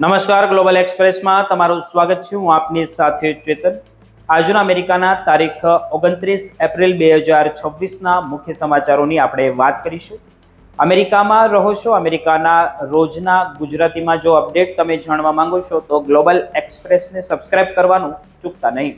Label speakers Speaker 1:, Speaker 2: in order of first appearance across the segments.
Speaker 1: નમસ્કાર, ગ્લોબલ એક્સપ્રેસમાં તમારું સ્વાગત છે. હું આપની સાથે ચેતન. આજના અમેરિકાના તારીખ 29 એપ્રિલ 2026ના મુખ્ય સમાચારોની આપણે વાત કરીશું. અમેરિકામાં રહો છો, અમેરિકાના રોજના ગુજરાતીમાં જો અપડેટ તમે જાણવા માંગો છો તો ગ્લોબલ એક્સપ્રેસને સબસ્ક્રાઇબ કરવાનું ચૂકતા નહીં.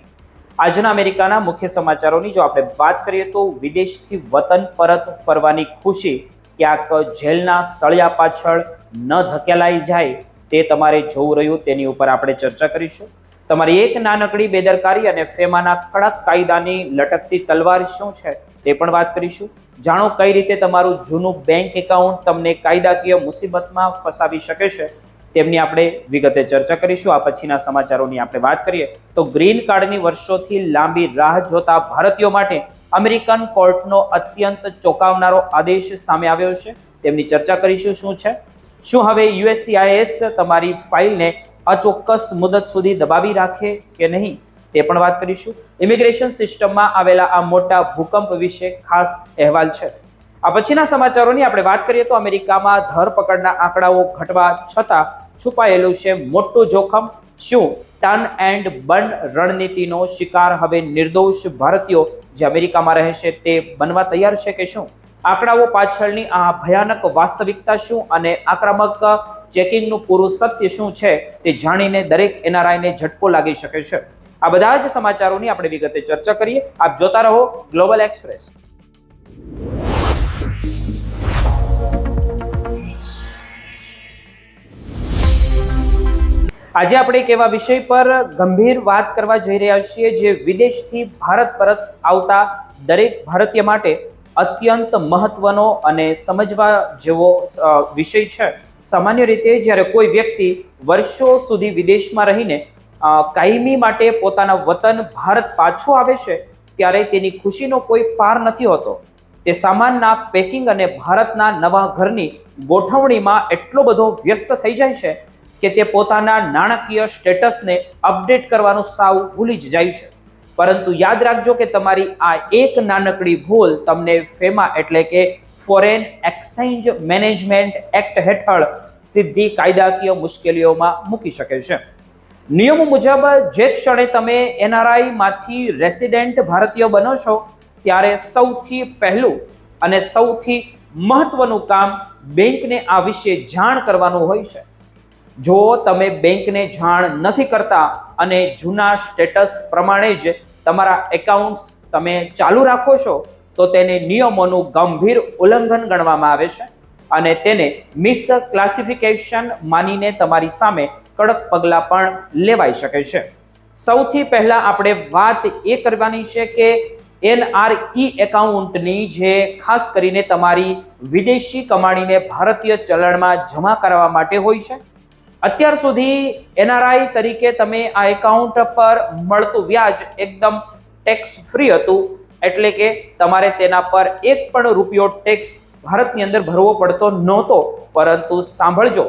Speaker 1: આજના અમેરિકાના મુખ્ય સમાચારોની જો આપણે વાત કરીએ તો વિદેશથી વતન પરત ફરવાની ખુશી ક્યાંક જેલના સળિયા પાછળ ન ધકેલાઈ જાય તે તમારે જોવું રહ્યું, તેની ઉપર આપણે ચર્ચા કરીશું. તમારી એક નાનકડી બેદરકારી અને ફેમાના કડક કાયદાની લટકતી તલવાર શું છે તે પણ વાત કરીશું. જાણો કઈ રીતે તમારું જૂનું બેંક એકાઉન્ટ તમને કાયદાકીય મુસીબતમાં ફસાવી શકે છે, તેમની આપણે વિગતે ચર્ચા કરીશું. આ પછીના સમાચારોની આપણે વાત કરીએ તો ગ્રીન કાર્ડની વર્ષોથી લાંબી રાહ જોતા ભારતીયો માટે અમેરિકન કોર્ટનો અત્યંત ચોંકાવનારો આદેશ સામે આવ્યો છે, તેમની ચર્ચા કરીશું. શું છે, શું હવે યુએસસીઆઈએસ તમારી ફાઇલને અચોક્કસ મુદત સુધી દબાવી રાખે કે નહીં, તે પણ વાત કરીશું. ઇમિગ્રેશન સિસ્ટમમાં આવેલા આ મોટા ભૂકંપ વિશે ખાસ અહેવાલ છે. આ પછીના સમાચારોની આપણે વાત કરીએ તો અમેરિકામાં ધરપકડના આંકડાઓ ઘટવા છતાં છુપાયેલું છે મોટું જોખમ. શું ટર્ન એન્ડ બર્ન રણનીતિનો શિકાર હવે નિર્દોષ ભારતીયો જે અમેરિકામાં રહે છે તે બનવા તૈયાર છે કે શું? આંકડાઓ પાછળની આ ભયાનક વાસ્તવિકતા શું અને આક્રમક ચેકિંગનું પૂરું સત્ય શું છે તે જાણીને દરેક એનઆરઆઈને ઝટકો લાગી શકે છે. આ બધા જ સમાચારોની આપણે વિગતે ચર્ચા કરીએ. આપ જોતા રહો ગ્લોબલ એક્સપ્રેસ. આજે આપણે એક એવા વિષય પર ગંભીર વાત કરવા જઈ રહ્યા છીએ જે વિદેશથી ભારત પરત આવતા દરેક ભારતીય માટે અત્યંત મહત્વનો અને સમજવા જેવો વિષય છે. સામાન્ય રીતે જ્યારે કોઈ વ્યક્તિ વર્ષો સુધી વિદેશમાં રહીને કાયમી માટે પોતાના વતન ભારત પાછો આવે છે ત્યારે તેની ખુશીનો કોઈ પાર નથી હોતો. તે સામાનના પેકિંગ અને ભારતના નવા ઘરની ગોઠવણીમાં એટલો બધો વ્યસ્ત થઈ જાય છે કે તે પોતાના નાણાકીય સ્ટેટસને અપડેટ કરવાનું સાવ ભૂલી જ જાય છે. પરંતુ યાદ રાખજો કે તમારી આ એક નાનકડી ભૂલ તમને ફેમા એટલે કે ફોરેન એક્સચેન્જ મેનેજમેન્ટ એક્ટ હેઠળ સીધી કાયદાકીય મુશ્કેલીઓમાં મૂકી શકે છે. નિયમો મુજબ જે ક્ષણે તમે એનઆરઆઈ માંથી રેસિડેન્ટ ભારતીય બનો છો ત્યારે સૌથી પહેલું અને સૌથી મહત્વનું કામ બેંકને આ વિશે જાણ કરવાનું હોય છે. જો તમે બેંકને જાણ નથી કરતા અને જૂના સ્ટેટસ પ્રમાણે જ તમારા એકાઉન્ટ્સ તમે ચાલુ રાખો છો તો તેને નિયમોનું ગંભીર ઉલ્લંઘન ગણવામાં આવે છે અને તેને મિસ ક્લાસિફિકેશન માનીને તમારી સામે કડક પગલાં પણ લેવાઈ શકે છે. સૌથી પહેલા આપણે વાત એ કરવાની છે કે એનઆરઈ એકાઉન્ટની જે ખાસ કરીને તમારી વિદેશી કમાણીને ભારતીય ચલણમાં જમા કરવા માટે હોય છે. અત્યાર સુધી એનઆરઆઈ તરીકે તમે આ એકાઉન્ટ પર મળતું વ્યાજ એકદમ ટેક્સ ફ્રી હતું, એટલે કે તમારે તેના પર એક પણ રૂપિયો ટેક્સ ભારતની અંદર ભરવો પડતો નહોતો. પરંતુ સાંભળજો,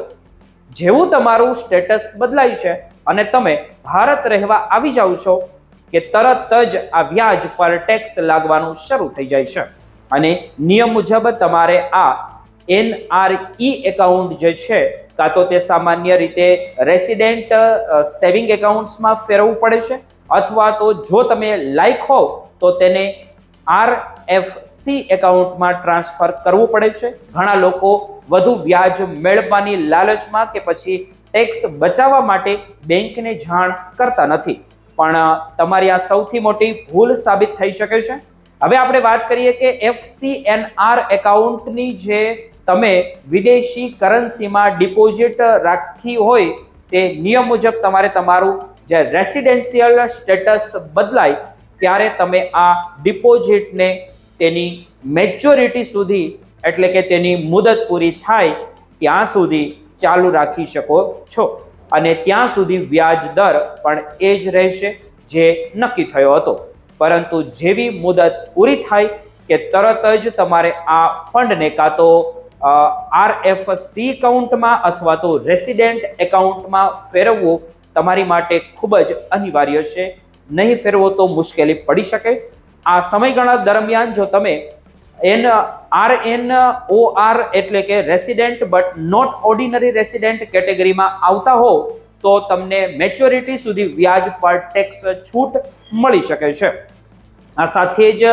Speaker 1: જેવું તમારું સ્ટેટસ બદલાય છે અને તમે ભારત રહેવા આવી જાવ છો કે તરત જ આ વ્યાજ પર ટેક્સ લાગવાનું શરૂ થઈ જાય છે અને નિયમ મુજબ તમારે આ એનઆરઈ એકાઉન્ટ જે છે કાં તો તે સામાન્ય રીતે રેસિડેન્ટ સેવિંગ એકાઉન્ટ્સમાં ફેરવવું પડે છે અથવા તો જો તમે લાયક હોવ તો તેને આરએફસી એકાઉન્ટમાં ટ્રાન્સફર કરવું પડે છે. ઘણા લોકો વધુ વ્યાજ મેળવવાની લાલચમાં કે પછી ટેક્સ બચાવવા માટે બેંકને જાણ કરતા નથી, પણ તમારી આ સૌથી મોટી ભૂલ સાબિત થઈ શકે છે. હવે આપણે વાત કરીએ કે એફસીએનઆર એકાઉન્ટની જે તમે વિદેશી કરન્સીમાં ડિપોઝિટ રાખી હોય તે નિયમ મુજબ તમારે તમારું જે રેસિડેન્શિયલ સ્ટેટસ બદલાય ત્યારે તમે આ ડિપોઝિટને તેની મેચ્યોરિટી સુધી એટલે કે તેની મુદત પૂરી થાય ત્યાં સુધી ચાલુ રાખી શકો છો અને ત્યાં સુધી વ્યાજ દર પણ એ જ રહેશે જે નક્કી થયો હતો. પરંતુ જેવી મુદત પૂરી થાય કે તરત જ તમારે આ ફંડને કાં તો આરએફસી એકાઉન્ટમાં અથવા તો રેસિડેન્ટ એકાઉન્ટમાં ફેરવવું તમારી માટે ખૂબ જ અનિવાર્ય છે. નહીં ફેરવો તો મુશ્કેલી પડી શકે. આ સમયગાળા દરમિયાન જો તમે RNOR એટલે કે resident but not ordinary resident કેટેગરીમાં આવતા હો તો તમને મેચ્યોરિટી સુધી વ્યાજ પર ટેક્સ છૂટ મળી શકે છે. આ સાથે જ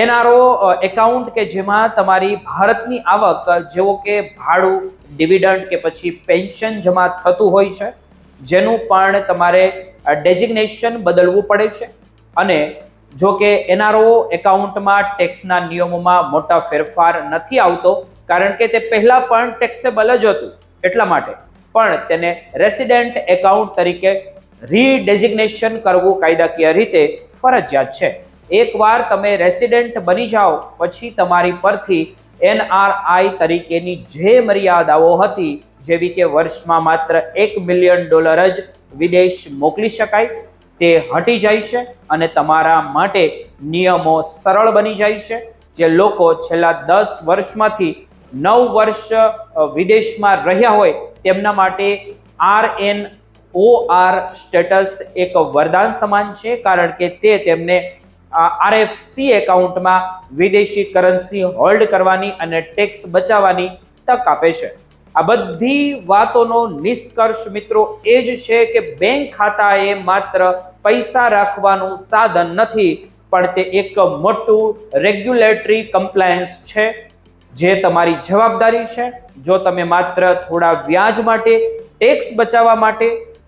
Speaker 1: NRO એકાઉન્ટ કે જેમાં તમારી ભારતની આવક જેવો કે ભાડું, ડિવિડન્ડ કે પછી પેન્શન જમા થતું હોય છે, જેનું પણ તમારે ડેઝિગ્નેશન બદલવું પડે છે. અને જો કે NRO એકાઉન્ટમાં ટેક્સના નિયમોમાં મોટા ફેરફાર નથી આવતો, કારણ કે તે પહેલા પણ ટેક્સેબલ જ હતું, એટલા માટે પણ તેને રેસિડેન્ટ એકાઉન્ટ તરીકે રીડેઝિગ્નેશન કરવું કાયદાકીય રીતે ફરજિયાત છે. એકવાર તમે રેસિડેન્ટ બની જાઓ પછી તમારી પરથી NRI તરીકેની જે મર્યાદાઓ હતી, જેવી કે વર્ષમાં માત્ર $1 મિલિયન જ વિદેશ મોકલી શકાય, તે હટી જાય છે અને તમારા માટે નિયમો સરળ બની જાય છે. જે લોકો છેલ્લા 10 વર્ષમાંથી 9 વર્ષ વિદેશમાં રહ્યા હોય તેમના માટે RNOR સ્ટેટસ એક વરદાન સમાન છે, કારણ કે તે તેમને RFC એકાઉન્ટમાં વિદેશી કરન્સી હોલ્ડ કરવાની અને ટેક્સ બચાવવાની તક આપે છે. આ બધી વાતોનો નિષ્કર્ષ મિત્રો એ જ છે કે બેંક ખાતા એ માત્ર પૈસા રાખવાનું સાધન નથી, પણ તે એક મોટું રેગ્યુલેટરી કમ્પ્લાયન્સ છે, જે તમારી જવાબદારી છે. જો તમે માત્ર થોડા વ્યાજ માટે, ટેક્સ બચાવવા માટે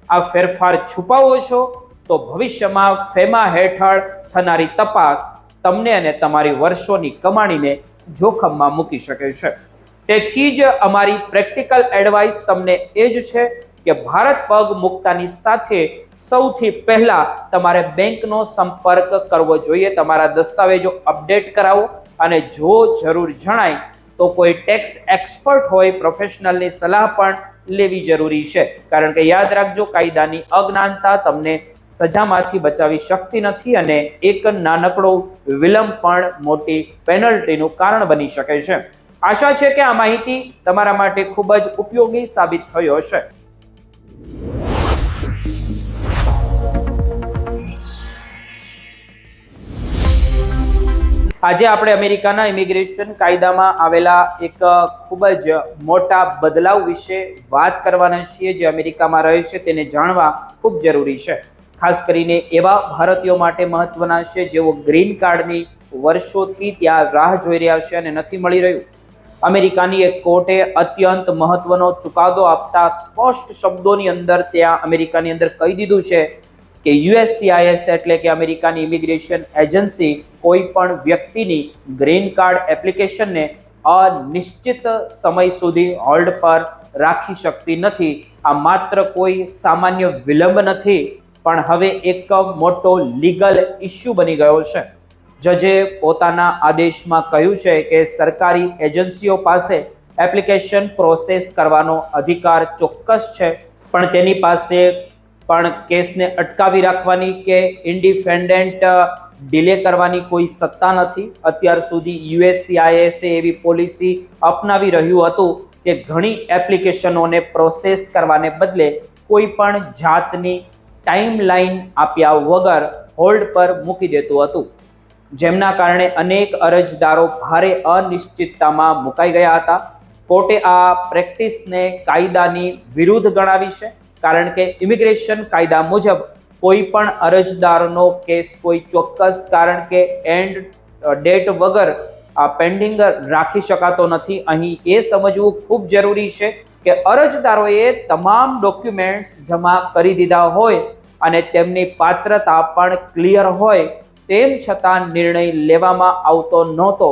Speaker 1: આ ફેરફાર છુપાવો છો તો ભવિષ્યમાં ફેમા હેઠળ થનારી તપાસ તમને અને તમારી વર્ષોની કમાણીને જોખમમાં મૂકી શકે છે. તેથી જ અમારી પ્રેક્ટિકલ એડવાઇસ તમને એ જ છે કે ભારત પગ મૂકતાની સાથે સૌથી પહેલા તમારે બેંકનો સંપર્ક કરવો જોઈએ, તમારા દસ્તાવેજો અપડેટ કરાવો અને જો જરૂર જણાય તો કોઈ ટેક્સ એક્સપર્ટ હોય, પ્રોફેશનલની સલાહ પણ લેવી જરૂરી છે. કારણ કે યાદ રાખજો, કાયદાની અજ્ઞાનતા તમને સજામાંથી બચાવી શકતી નથી અને એક નાનકડો વિલંબ પણ મોટી પેનલ્ટીનું કારણ બની શકે છે. આશા છે કે આ માહિતી તમારા માટે ખૂબ જ ઉપયોગી સાબિત થયો હશે. આજે આપણે અમેરિકાના ઇમિગ્રેશન કાયદામાં આવેલા એક ખૂબ જ મોટા બદલાવ વિશે વાત કરવાના છીએ. જે અમેરિકામાં રહે છે તેને જાણવા ખૂબ જરૂરી છે. ખાસ કરીને એવા ભારતીયો માટે મહત્વના છે જેઓ ગ્રીન કાર્ડની વર્ષોથી ત્યાં રાહ જોઈ રહ્યા છે અને નથી મળી રહ્યું. અમેરિકાની એક કોર્ટે અત્યંત મહત્વનો ચુકાદો આપતા સ્પષ્ટ શબ્દોની અંદર ત્યાં અમેરિકાની અંદર કહી દીધું છે કે USCIS એટલે કે અમેરિકાની ઇમિગ્રેશન એજન્સી કોઈ પણ વ્યક્તિની ગ્રીન કાર્ડ એપ્લિકેશનને અનિશ્ચિત સમય સુધી હોલ્ડ પર રાખી શકતી નથી. આ માત્ર કોઈ સામાન્ય વિલંબ નથી, પણ હવે એક મોટો લીગલ ઇસ્યુ બની ગયો છે. જજે પોતાના આદેશમાં કહ્યું છે કે સરકારી એજન્સીઓ પાસે એપ્લિકેશન પ્રોસેસ કરવાનો અધિકાર ચોક્કસ છે, પણ તેની પાસે પણ કેસને અટકાવી રાખવાની કે ઇન્ડિપેન્ડન્ટ ડિલે કરવાની કોઈ સત્તા નથી. અત્યાર સુધી USCIS એવી પોલિસી અપનાવી રહ્યું હતું કે ઘણી એપ્લિકેશનોને પ્રોસેસ કરવાને બદલે કોઈ પણ જાતની ટાઈમલાઈન આપ્યા વગર હોલ્ડ પર મૂકી દેતું હતું, જેમના કારણે અનેક અરજદારો ભારે અનિશ્ચિતતામાં મુકાઈ ગયા હતા. કોર્ટે આ પ્રેક્ટિસને કાયદાની વિરુદ્ધ ગણાવી છે, કારણ કે ઇમિગ્રેશન કાયદા મુજબ કોઈ પણ અરજદારનો કેસ કોઈ ચોક્કસ કારણ કે એન્ડ ડેટ વગર પેન્ડિંગ રાખી શકાતો નથી. અહીં એ સમજવું ખૂબ જરૂરી છે કે અરજદારોએ તમામ ડોક્યુમેન્ટ્સ જમા કરી દીધા હોય અને તેમની પાત્રતા પણ ક્લિયર હોય, તેમ છતાં નિર્ણય લેવામાં આવતો નહોતો.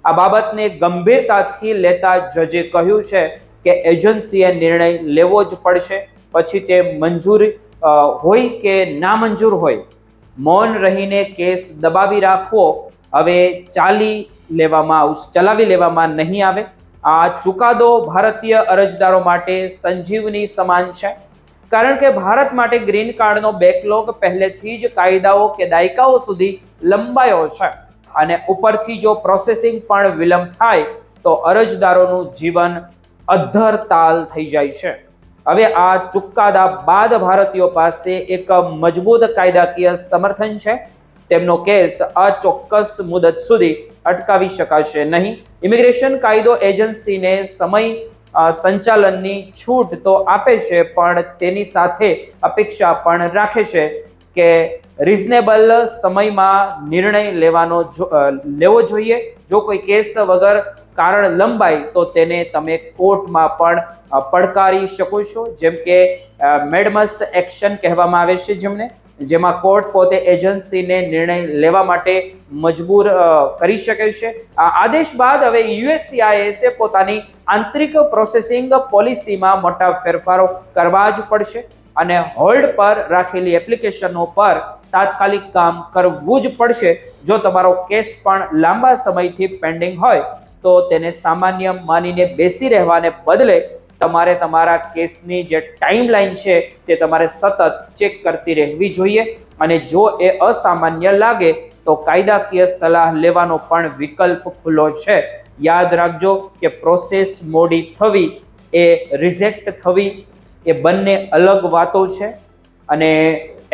Speaker 1: આ બાબતને ગંભીરતાથી લેતા જજે કહ્યું છે કે એજન્સીએ નિર્ણય લેવો જ પડશે, પછી તે મંજૂર હોય કે નામંજૂર હોય. મૌન રહીને કેસ દબાવી રાખવો હવે ચલાવી લેવામાં નહીં આવે. આ ચુકાદો ભારતીય અરજદારો માટે સંજીવની સમાન છે, કારણ કે ભારત માટે ગ્રીન કાર્ડનો બેકલોગ પહેલેથી જ કાયદાઓ કે દાયકાઓ સુધી લંબાયો છે અને ઉપરથી જો પ્રોસેસિંગ પણ વિલંબ થાય તો અરજદારોનું જીવન અધ્ધર તાલ થઈ જાય છે. હવે આ ચુકાદા બાદ ભારતીયો પાસે એક મજબૂત કાયદાકીય સમર્થન છે. તેમનો કેસ અચોક્કસ મુદત સુધી અટકાવી શકાશે નહીં. ઇમિગ્રેશન કાયદો એજન્સીને સમય સંચાલનની છૂટ તો આપે છે, પણ તેની સાથે અપેક્ષા પણ રાખે છે કે રિઝનેબલ સમયમાં નિર્ણય લેવો જોઈએ. જો કોઈ કેસ વગર કારણ લંબાય તો તેને તમે કોર્ટમાં પણ પડકારી શકો છો, જેમ કે મેડમસ એક્શન કહેવામાં આવે છે, જેમાં કોર્ટ પોતે એજન્સીને નિર્ણય લેવા માટે મજબૂર કરી શકે છે. આ આદેશ બાદ હવે યુએસસીઆઈએસે પોતાની આંતરિક પ્રોસેસિંગ પોલિસીમાં મોટા ફેરફારો કરવા જ પડશે અને હોલ્ડ પર રાખેલી એપ્લિકેશનો પર તાત્કાલિક કામ કરવું જ પડશે. જો તમારો કેસ પણ લાંબા સમયથી પેન્ડિંગ હોય તો તેને સામાન્ય માનીને બેસી રહેવાને બદલે તમારે તમારા કેસની જે ટાઈમલાઈન છે તે તમારે સતત ચેક કરતી રહેવી જોઈએ, અને જો એ અસામાન્ય લાગે તો કાયદાકીય સલાહ લેવાનો પણ વિકલ્પ ખુલ્લો છે. યાદ રાખજો કે પ્રોસેસ મોડી થવી એ રિજેક્ટ થવી એ બંને અલગ વાતો છે, અને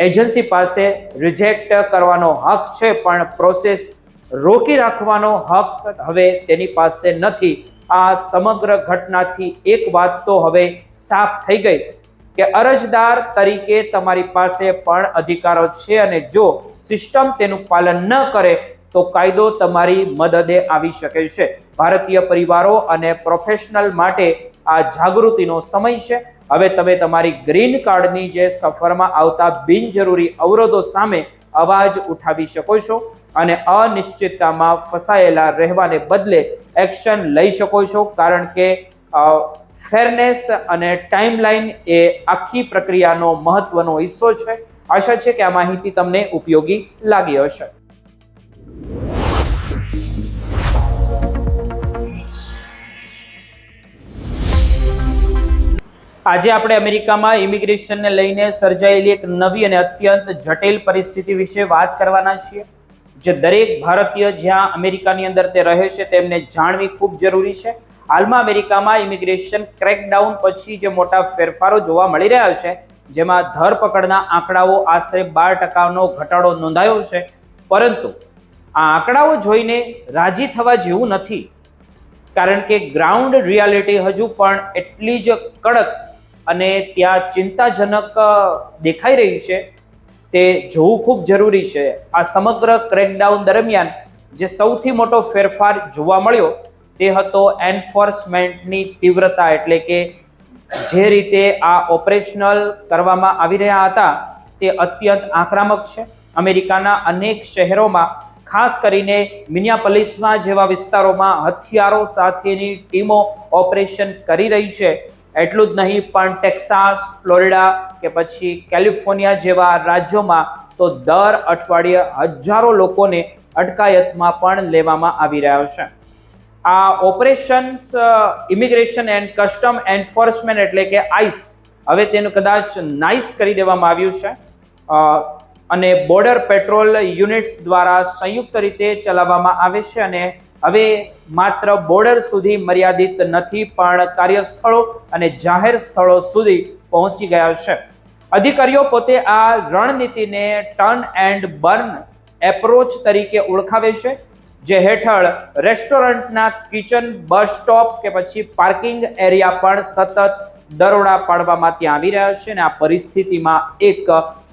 Speaker 1: એજન્સી પાસે રિજેક્ટ કરવાનો હક છે, પણ પ્રોસેસ રોકી રાખવાનો હક હવે તેની પાસે નથી. આ સમગ્ર ઘટનાથી એક વાત તો હવે સાફ થઈ ગઈ કે અરજદાર તરીકે તમારી પાસે પણ અધિકારો છે, અને જો સિસ્ટમ તેનું પાલન ન કરે તો કાયદો તમારી મદદે આવી શકે છે. ભારતીય પરિવારો અને પ્રોફેશનલ માટે આ જાગૃતિનો સમય છે. હવે તમે તમારી ગ્રીન કાર્ડની જે સફરમાં આવતા બિનજરૂરી અવરોધો સામે અવાજ ઉઠાવી શકો છો અને અનિશ્ચિતતામાં ફસાયેલા રહેવાને બદલે એક્શન લઈ શકો છો, કારણ કે ફેરનેસ અને ટાઈમલાઈન એ આખી પ્રક્રિયાનો મહત્વનો હિસ્સો છે. આશા છે કે આ માહિતી તમને ઉપયોગી લાગી હશે. આજે આપણે અમેરિકામાં ઇમિગ્રેશનને લઈને સર્જાયેલી એક નવી અને અત્યંત જટિલ પરિસ્થિતિ વિશે વાત કરવાના છીએ, જે દરેક ભારતીય જ્યાં અમેરિકાની અંદર તે રહે છે તેમને જાણવી ખૂબ જરૂરી છે. હાલમાં અમેરિકામાં ઇમિગ્રેશન ક્રેકડાઉન પછી જે મોટા ફેરફારો જોવા મળી રહ્યા છે, જેમાં ધરપકડના આંકડાઓ આશરે 12%નો ઘટાડો નોંધાયો છે, પરંતુ આ આંકડાઓ જોઈને રાજી થવા જેવું નથી, કારણ કે ગ્રાઉન્ડ રિયાલિટી હજુ પણ એટલી જ કડક અને ત્યાં ચિંતાજનક દેખાઈ રહી છે. તે જોવું ખૂબ જરૂરી છે. આ સમગ્ર ક્રેકડાઉન દરમિયાન જે સૌથી મોટો ફેરફાર જોવા મળ્યો તે હતો એન્ફોર્સમેન્ટની તીવ્રતા, એટલે કે જે રીતે આ ઓપરેશનલ કરવામાં આવી રહ્યા હતા તે અત્યંત આક્રમક છે. અમેરિકાના અનેક શહેરોમાં, ખાસ કરીને મિનિયાપોલિસમાં જેવા વિસ્તારોમાં હથિયારો સાથેની ટીમો ઓપરેશન કરી રહી છે. એટલું જ નહીં, પણ ટેક્સાસ, ફ્લોરિડા કે પછી કેલિફોર્નિયા જેવા રાજ્યોમાં તો દર અઠવાડિયે હજારો લોકોને અટકાયતમાં પણ લેવામાં આવી રહ્યા છે. આ operations immigration and custom enforcement એટલે કે આઈસ, હવે તેનું કદાચ નાઇસ કરી દેવામાં આવ્યું છે, અને બોર્ડર પેટ્રોલ યુનિટ્સ દ્વારા સંયુક્ત રીતે ચલાવવામાં આવે છે, અને હવે માત્ર બોર્ડર સુધી મર્યાદિત નથી, પણ કાર્યસ્થળો અને જાહેર સ્થળો સુધી પહોંચી ગયા છે. અધિકારીઓ પોતે આ રણનીતિને ટર્ન એન્ડ બર્ન એપ્રોચ તરીકે ઓળખાવે છે, જે હેઠળ રેસ્ટોરન્ટના કિચન, બસ સ્ટોપ કે પછી પાર્કિંગ એરિયા પણ સતત દરોડા પાડવામાં ત્યાં આવી રહ્યા છે. અને આ પરિસ્થિતિમાં એક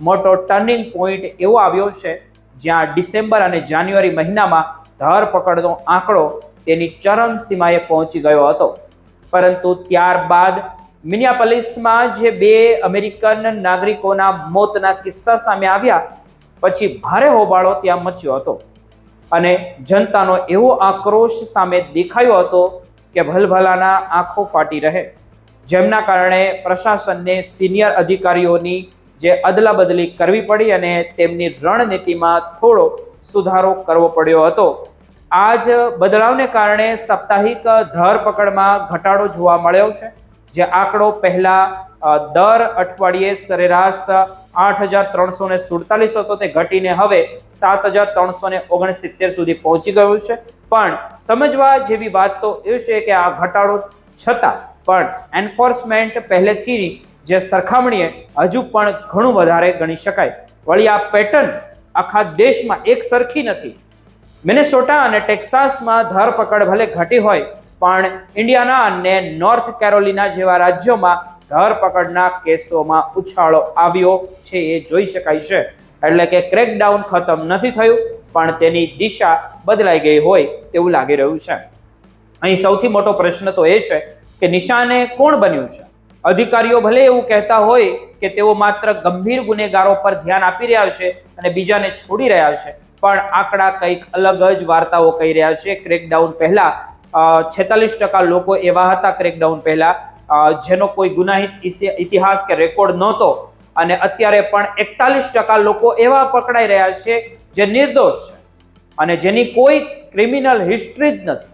Speaker 1: મોટો ટર્નિંગ પોઈન્ટ એવો આવ્યો છે, જ્યાં ડિસેમ્બર અને જાન્યુઆરી મહિનામાં ધરપકડનો આંકડો તેની ચરમસીમાએ પહોંચી ગયો હતો. પરંતુ ત્યારબાદ મિનિયાપોલિસમાં જે 2 અમેરિકન નાગરિકોના મોતના કિસ્સા સામે આવ્યા પછી ભારે હોબાળો ત્યાં મચ્યો હતો, અને જનતાનો એવો આક્રોશ સામે દેખાયો હતો કે ભલભલાના આંખો ફાટી રહે, જેમના કારણે પ્રશાસનને સિનિયર અધિકારીઓની જે અદલા બદલી કરવી પડી અને તેમની રણનીતિમાં થોડો સુધારો કરવો પડ્યો હતો. આ જ બદલાવને કારણે સાપ્તાહિક ધરપકડમાં ઘટાડો જોવા મળ્યો છે, જે આંકડો પહેલા દર અઠવાડિયે સરેરાશ 8,347 હતો, તે ઘટીને હવે 7,369 સુધી પહોંચી ગયો છે. પણ સમજવા જેવી વાત તો એ છે કે આ ઘટાડો છતાં પણ એન્ફોર્સમેન્ટ પહેલેથી જે સરખામણીએ હજુ પણ ઘણું વધારે ગણી શકાય. વળી આ પેટર્ન આખા દેશમાં એક સરખી નથી. મિનેસોટા અને ટેક્સાસમાં ધરપકડ ભલે ઘટી હોય, પણ ઇન્ડિયાના અને નોર્થ કેરોલિના જેવા રાજ્યોમાં ધરપકડના કેસોમાં ઉછાળો આવ્યો છે એ જોઈ શકાય છે. એટલે કે ક્રેકડાઉન ખતમ નથી થયું, પણ તેની દિશા બદલાઈ ગઈ હોય તેવું લાગી રહ્યું છે. અહીં સૌથી મોટો પ્રશ્ન તો એ છે કે નિશાને કોણ બન્યું છે. અધિકારીઓ ભલે એવું કહેતા હોય કે તેઓ માત્ર ગંભીર ગુનેગારો પર ધ્યાન આપી રહ્યા છે અને બીજાને છોડી રહ્યા છે, પણ આંકડા કંઈક અલગ જ વાર્તાઓ કહી રહ્યા છે. ક્રેકડાઉન પહેલા 46% લોકો એવા હતા ક્રેકડાઉન પહેલા જેનો કોઈ ગુનાહિત ઇતિહાસ કે રેકોર્ડ નહોતો, અને અત્યારે પણ 41% લોકો એવા પકડાઈ રહ્યા છે જે નિર્દોષ છે અને જેની કોઈ ક્રિમિનલ હિસ્ટ્રી જ નથી.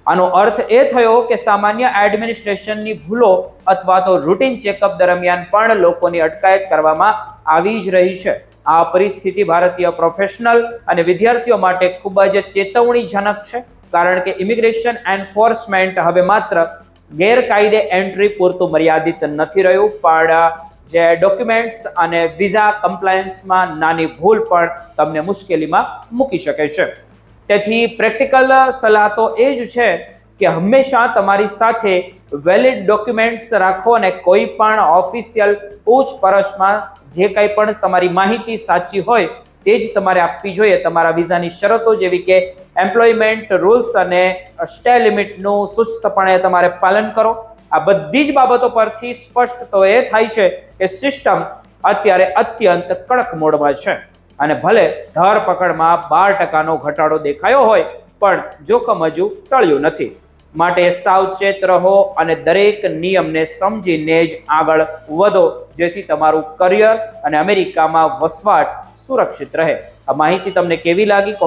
Speaker 1: આનો અર્થ એ થયો કે સામાન્ય એડમિનિસ્ટ્રેશનની ભૂલો અથવા તો રૂટીન ચેકઅપ દરમિયાન પણ લોકોની અટકાયત કરવામાં આવી જ રહી છે. આ પરિસ્થિતિ ભારતીય પ્રોફેશનલ અને વિદ્યાર્થીઓ માટે ખૂબ જ ચેતવણીજનક છે, કારણ કે ઇમિગ્રેશન એન્ફોર્સમેન્ટ હવે માત્ર ગેરકાયદે એન્ટ્રી પૂરતું મર્યાદિત નથી રહ્યું, પણ જે ડોક્યુમેન્ટ્સ અને વિઝા કમ્પ્લાયન્સમાં નાની ભૂલ પણ તમને મુશ્કેલીમાં મૂકી શકે છે. તેથી પ્રેક્ટિકલ સલાહ તો એ જ છે કે હંમેશા તમારી સાથે વેલિડ ડોક્યુમેન્ટ્સ રાખો અને કોઈ પણ ઓફિશિયલ પૂછપરછમાં જે કંઈ પણ તમારી માહિતી સાચી હોય તે જ તમારે આપવી જોઈએ. તમારા વિઝાની શરતો જેવી કે એમ્પ્લોયમેન્ટ રૂલ્સ અને સ્ટે લિમિટનું ચુસ્તપણે તમારે પાલન કરો. આ બધી જ બાબતો પરથી સ્પષ્ટ તો એ થાય છે કે સિસ્ટમ અત્યારે અત્યંત કડક મોડમાં છે, અને ભલે ધરપકડમાં 12%નો ઘટાડો દેખાયો હોય, પણ જોખમ હજુ ટળ્યું નથી. માટે સાવચેત રહો અને દરેક નિયમને સમજીને જ આગળ વધો, જેથી તમારું કરિયર અને અમેરિકામાં વસવાટ સુરક્ષિત રહે. આ માહિતી તમને કેવી લાગી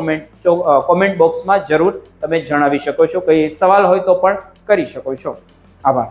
Speaker 1: કોમેન્ટ બોક્સમાં જરૂર તમે જણાવી શકો છો. કોઈ સવાલ હોય તો પણ કરી શકો છો. આભાર.